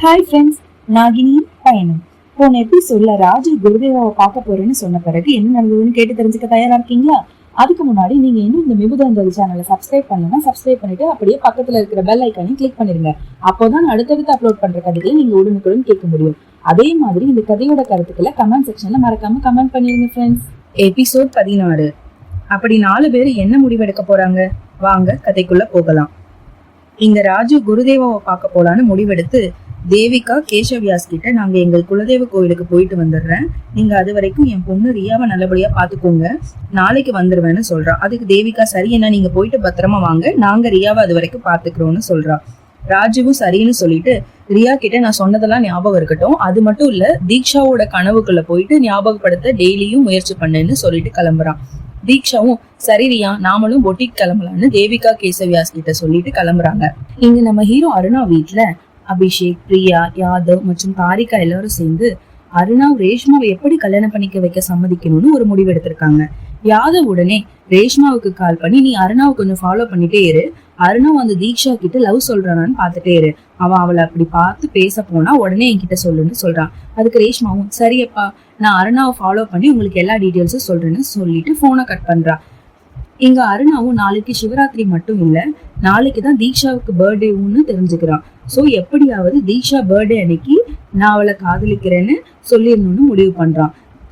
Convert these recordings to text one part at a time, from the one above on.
Hi friends, நாகினியின் பயணம். போன எபிசோட்ல ராஜு குருதேவாவை பார்க்க போறேன்னு சொன்ன பிறகு என்ன நடந்ததுன்னு கேட்டு தெரிஞ்சுக்க தயாரா இருக்கீங்களா? அதுக்கு முன்னாடி நீங்க இன்னும் இந்த மிபுதந்தல் சேனலை சப்ஸ்கிரைப் பண்ணலன்னா சப்ஸ்கிரைப் பண்ணிட்டு அப்படியே பக்கத்துல இருக்கிற பெல் ஐக்கானையும் கிளிக் பண்ணிருங்க. அப்போதான் அடுத்தடுத்து அப்லோட் பண்ற கதைகளை நீங்க உடனுக்குடன் கேட்க முடியும். அதே மாதிரி இந்த கதையோட கருத்துக்களை கமெண்ட் செக்ஷன்ல மறக்காம கமெண்ட் பண்ணிருங்க ஃப்ரெண்ட்ஸ். எபிசோட் 16. அப்படி 4 பேர் என்ன முடிவெடுக்க போறாங்க? வாங்க கதைக்குள்ள போகலாம். இங்க ராஜு குருதேவாவை பார்க்க போலான்னு முடிவெடுத்து தேவிகா கேசவ்யாஸ் கிட்ட நாங்க எங்கள் குலதெய்வ கோயிலுக்கு போயிட்டு வந்துடுறேன், நீங்க அது வரைக்கும் என் பொண்ணு ரியாவை நல்லபடியா பாத்துக்கோங்க, நாளைக்கு வந்துருவேன்னு சொல்றா. அதுக்கு தேவிகா சரி, என்ன நீங்க போயிட்டு பத்திரமா வாங்க, நாங்க ரியாவை அது வரைக்கும் பாத்துக்கிறோம்னு சொல்றா. ராஜுவும் சரின்னு சொல்லிட்டு ரியா கிட்ட நான் சொன்னதெல்லாம் ஞாபகம் இருக்கட்டும், அது மட்டும் இல்ல தீக்ஷாவோட கனவுக்குள்ள போயிட்டு ஞாபகப்படுத்த டெய்லியும் முயற்சி பண்ணுன்னு சொல்லிட்டு கிளம்புறான். தீக்ஷாவும் சரி ரியா நாமளும் பொட்டிக் கிளம்பலான்னு தேவிகா கேசவ்யாஸ் கிட்ட சொல்லிட்டு கிளம்புறாங்க. இங்க நம்ம ஹீரோ அருணா வீட்டுல அபிஷேக், பிரியா, யாதவ் மற்றும் தாரிகா எல்லாரும் சேர்ந்து அருணாவ் ரேஷ்மாவை எப்படி கல்யாணம் பண்ணிக்க வைக்க சம்மதிக்கணும்னு ஒரு முடிவு எடுத்திருக்காங்க. யாதவ் உடனே ரேஷ்மாவுக்கு கால் பண்ணி நீ அருணாவை கொஞ்சம் ஃபாலோ பண்ணிட்டே இரு, அருணாவ் அந்த தீக்ஷா கிட்ட லவ் சொல்றானான்னு பாத்துட்டே இரு, அவளை அப்படி பார்த்து பேச போனா உடனே என்கிட்ட சொல்லுன்னு சொல்றான். அதுக்கு ரேஷ்மாவும் சரியப்பா, நான் அருணாவை ஃபாலோ பண்ணி உங்களுக்கு எல்லா டீட்டெயில்ஸும் சொல்றேன்னு சொல்லிட்டு போனை கட் பண்றா. இங்க அருணாவும் நாளைக்கு சிவராத்திரி மட்டும் இல்ல, நாளைக்குதான் தீக்ஷாவுக்கு பர்த்டேன்னு தெரிஞ்சுக்கிறான். சோ எப்படியாவது தீக்ஷா பர்த்டே அன்னைக்கு நான் அவளை காதலிக்கிறேன்னு சொல்லிடணும்னு முடிவு பண்றான்.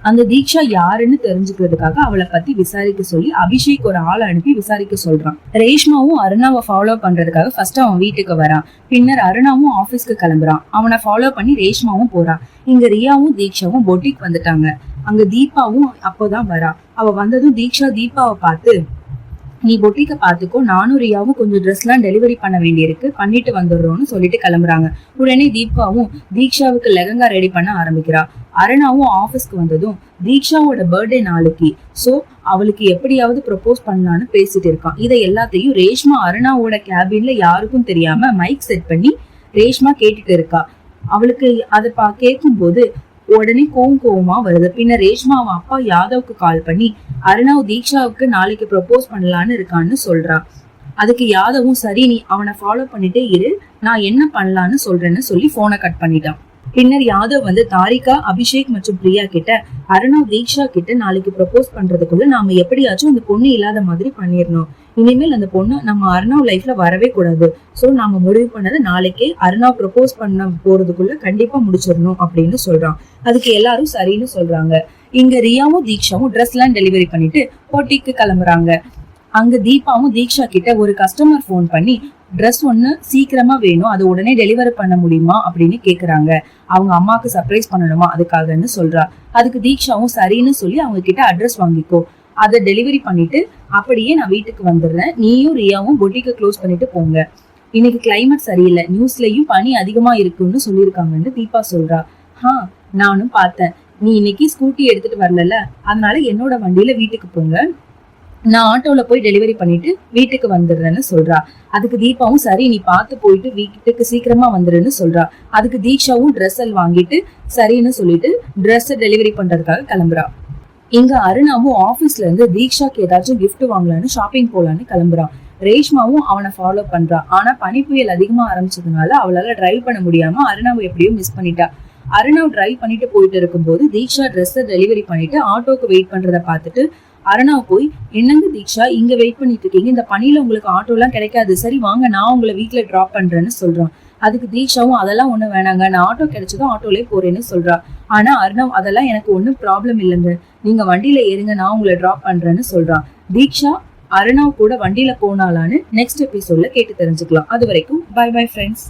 அந்த தீக்ஷா யாருன்னு தெரிஞ்சுக்கிறதுக்காக அவளை பத்தி விசாரிக்க சொல்லி அபிஷேக் ஒரு ஆளை அனுப்பி விசாரிக்க சொல்றான். ரேஷ்மாவும் அருணாவை ஃபாலோ பண்றதுக்காக ஃபர்ஸ்ட் அவன் வீட்டுக்கு வரான். பின்னர் அருணாவும் ஆபீஸ்க்கு கிளம்புறான். அவனை ஃபாலோ பண்ணி ரேஷ்மாவும் போறான். இங்க ரியாவும் தீக்ஷாவும் பொட்டிக் வந்துட்டாங்க. அங்க தீபாவும் அப்போதான் வரா. அவ வந்ததும் தீக்ஷா தீபாவை பார்த்து நீ பொட்டிக்க பாத்துக்கோ, நானும் ரியாவும் கொஞ்சம் ட்ரெஸ் எல்லாம் டெலிவரி பண்ண வேண்டியிருக்கு, பண்ணிட்டு வந்துடுறோம்னு சொல்லிட்டு கிளம்புறாங்க. உடனே தீபாவும் தீக்ஷாவுக்கு லெகங்கா ரெடி பண்ண ஆரம்பிக்கிறா. அருணாவும் ஆபீஸ்க்கு வந்ததும் தீக்ஷாவோட பர்த்டே நாளைக்கு, சோ அவளுக்கு எப்படியாவது ப்ரப்போஸ் பண்ணலான்னு பேசிட்டு இருக்கான். இதை எல்லாத்தையும் ரேஷ்மா அருணாவோட கேபின்ல யாருக்கும் தெரியாம மைக் செட் பண்ணி ரேஷ்மா கேட்டுட்டு இருக்கா. அவளுக்கு அதை கேட்கும் போது உடனே கோவமா வருது. பின்ன ரேஷ்மா அவன் அப்பா யாதவுக்கு கால் பண்ணி அருணாவ் தீக்ஷாவுக்கு நாளைக்கு ப்ரப்போஸ் பண்ணலான்னு இருக்கான்னு சொல்றா. அதுக்கு யாதவும் சரி, நீ அவனை ஃபாலோ பண்ணிட்டே இரு, நான் என்ன பண்ணலான்னு சொல்றேன்னு சொல்லி போனை கட் பண்ணிட்டான். பின்னர் யாதவ் வந்து தாரிகா, அபிஷேக் மற்றும் பிரியா கிட்ட அருணாவ் தீக்ஷா கிட்ட நாளைக்கு ப்ரப்போஸ் பண்றதுக்குள்ள நாம எப்படியாச்சும் அந்த பொண்ணு இல்லாத மாதிரி பண்ணிடணும், இனிமேல் அந்த பொண்ணு நம்ம அருணாவ் லைஃப்ல வரவே கூடாது, சோ நாம முடிவு பண்ணது நாளைக்கே அருணாவ் ப்ரப்போஸ் பண்ண போறதுக்குள்ள கண்டிப்பா முடிச்சிடணும் அப்படின்னு சொல்றான். அதுக்கு எல்லாரும் சரின்னு சொல்றாங்க. இங்க ரியாவும் தீக்ஷாவும் ட்ரெஸ் எல்லாம் டெலிவரி பண்ணிட்டு போட்டிக்கு கிளம்புறாங்க. அங்க தீபாவும் தீக்ஷா கிட்ட ஒரு கஸ்டமர் போன் பண்ணி ட்ரெஸ் ஒண்ணு சீக்கிரமா வேணும், அது உடனே டெலிவரி பண்ண முடியுமா அப்படின்னு கேக்குறாங்க. அவங்க அம்மாக்கு சர்ப்ரைஸ் பண்ணணுமா அதுக்காகன்னு சொல்றா. அதுக்கு தீக்ஷாவும் சரின்னு சொல்லி அவங்க கிட்ட அட்ரஸ் வாங்கிக்கோ, அதை டெலிவரி பண்ணிட்டு அப்படியே நான் வீட்டுக்கு வந்துடுறேன், நீயும் ரியாவும் பொட்டிக்க க்ளோஸ் பண்ணிட்டு போங்க, இன்னைக்கு கிளைமேட் சரியில்லை, நியூஸ்லயும் பனி அதிகமா இருக்குன்னு சொல்லியிருக்காங்கன்னு தீபா சொல்றா. நானும் பார்த்தேன், நீ இன்னைக்கு ஸ்கூட்டி எடுத்துட்டு வரல, அதனால என்னோட வண்டியில வீட்டுக்கு போங்க, நான் ஆட்டோல போய் டெலிவரி பண்ணிட்டு வீட்டுக்கு வந்துடுறேன்னு சொல்றா. அதுக்கு தீபாவும் சரி, நீ பார்த்து போயிட்டு வீட்டுக்கு சீக்கிரமா வந்துருன்னு சொல்றா. அதுக்கு தீக்ஷாவும் ட்ரெஸ் வாங்கிட்டு சரின்னு சொல்லிட்டு ட்ரெஸ் டெலிவரி பண்றதுக்காக கிளம்புறா. இங்க அருணாவும் ஆபீஸ்ல இருந்து தீக்ஷாக்கு ஏதாச்சும் கிஃப்ட் வாங்கலான்னு ஷாப்பிங் போலான்னு கிளம்புறான். ரேஷ்மாவும் அவனை ஃபாலோ பண்றா. ஆனா பனிப்புயல் அதிகமா ஆரம்பிச்சதுனால அவளால டிரைவ் பண்ண முடியாம அருணாவை எப்படியும் மிஸ் பண்ணிட்டா. அருணாவ் டிரைவ் பண்ணிட்டு போயிட்டு இருக்கும்போது தீக்ஷா ட்ரெஸ் டெலிவரி பண்ணிட்டு ஆட்டோக்கு வெயிட் பண்றத பார்த்துட்டு அருணாவ் போய் என்னங்க தீக்ஷா இங்க வெயிட் பண்ணிட்டு இருக்கீங்க, இந்த பனியில உங்களுக்கு ஆட்டோ எல்லாம் கிடைக்காது, சரி வாங்க நான் உங்களை வீட்டுல டிராப் பண்றேன்னு சொல்றான். அதுக்கு தீக்ஷாவும் அதெல்லாம் ஒண்ணும் வேணாங்க, நான் ஆட்டோ கிடைச்சதும் ஆட்டோலயே போறேன்னு சொல்றா. ஆனா அருணாவ் அதெல்லாம் எனக்கு ஒன்னும் ப்ராப்ளம் இல்லைங்க, நீங்க வண்டியில ஏறுங்க, நான் உங்களை டிராப் பண்றேன்னு சொல்றான். தீக்ஷா அருணாவ் கூட வண்டியில போனாலான்னு நெக்ஸ்ட் எபிசோட்ல கேட்டு தெரிஞ்சுக்கலாம். அது வரைக்கும் பை பை ஃப்ரெண்ட்ஸ்.